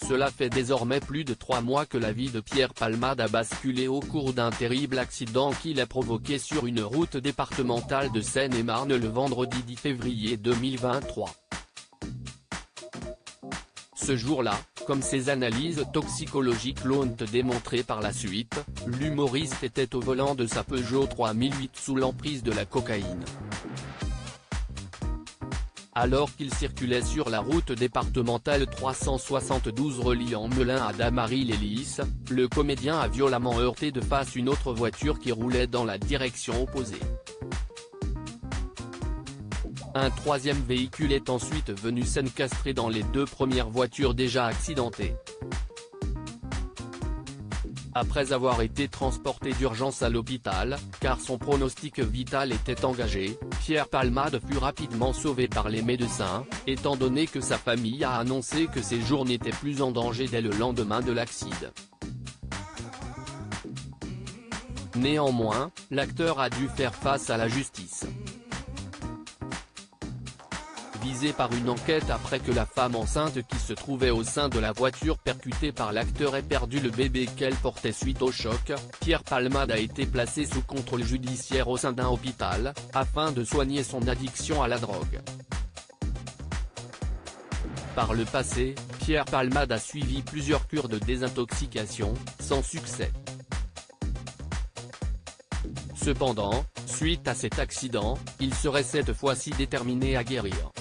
Cela fait désormais plus de 3 mois que la vie de Pierre Palmade a basculé au cours d'un terrible accident qu'il a provoqué sur une route départementale de Seine-et-Marne le vendredi 10 février 2023. Ce jour-là, comme ses analyses toxicologiques l'ont démontré par la suite, l'humoriste était au volant de sa Peugeot 3008 sous l'emprise de la cocaïne. Alors qu'il circulait sur la route départementale 372 reliant Melun à Damary-les-Lys, le comédien a violemment heurté de face une autre voiture qui roulait dans la direction opposée. Un troisième véhicule est ensuite venu s'encastrer dans les deux premières voitures déjà accidentées. Après avoir été transporté d'urgence à l'hôpital, car son pronostic vital était engagé, Pierre Palmade fut rapidement sauvé par les médecins, étant donné que sa famille a annoncé que ses jours n'étaient plus en danger dès le lendemain de l'accident. Néanmoins, l'acteur a dû faire face à la justice. Visé par une enquête après que la femme enceinte qui se trouvait au sein de la voiture percutée par l'acteur ait perdu le bébé qu'elle portait suite au choc, Pierre Palmade a été placé sous contrôle judiciaire au sein d'un hôpital, afin de soigner son addiction à la drogue. Par le passé, Pierre Palmade a suivi plusieurs cures de désintoxication, sans succès. Cependant, suite à cet accident, il serait cette fois-ci déterminé à guérir.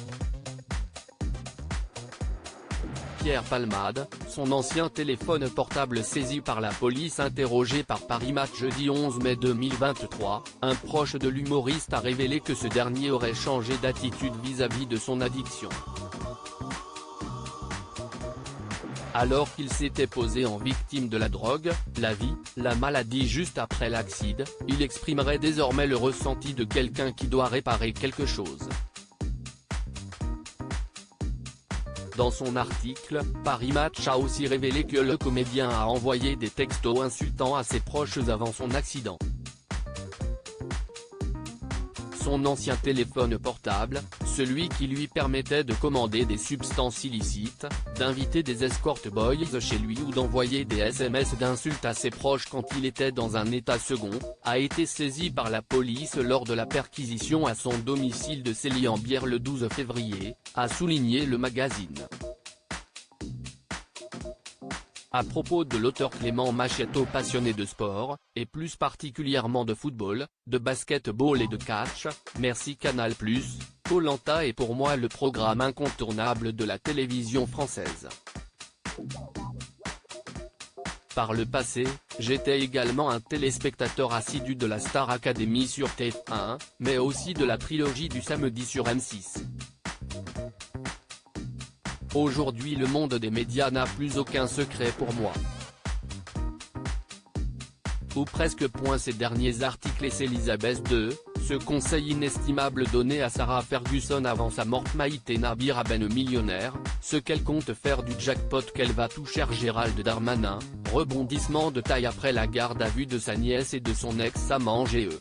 Pierre Palmade, son ancien téléphone portable saisi par la police interrogé par Paris Match jeudi 11 mai 2023, un proche de l'humoriste a révélé que ce dernier aurait changé d'attitude vis-à-vis de son addiction. Alors qu'il s'était posé en victime de la drogue, la vie, la maladie juste après l'accident, il exprimerait désormais le ressenti de quelqu'un qui doit réparer quelque chose. Dans son article, Paris Match a aussi révélé que le comédien a envoyé des textos insultants à ses proches avant son accident. Son ancien téléphone portable, celui qui lui permettait de commander des substances illicites, d'inviter des escort boys chez lui ou d'envoyer des SMS d'insultes à ses proches quand il était dans un état second, a été saisi par la police lors de la perquisition à son domicile de Célie-en-Bière le 12 février, a souligné le magazine. À propos de l'auteur Clément Machetto, passionné de sport, et plus particulièrement de football, de basketball et de catch, merci Canal+, Koh-Lanta est pour moi le programme incontournable de la télévision française. Par le passé, j'étais également un téléspectateur assidu de la Star Academy sur TF1, mais aussi de la trilogie du samedi sur M6. Aujourd'hui le monde des médias n'a plus aucun secret pour moi. Ou presque. Ces derniers articles et Elisabeth II, ce conseil inestimable donné à Sarah Ferguson avant sa mort. Maïté Nabi Rabene millionnaire, ce qu'elle compte faire du jackpot qu'elle va toucher. Gérald Darmanin, rebondissement de taille après la garde à vue de sa nièce et de son ex-amant GE.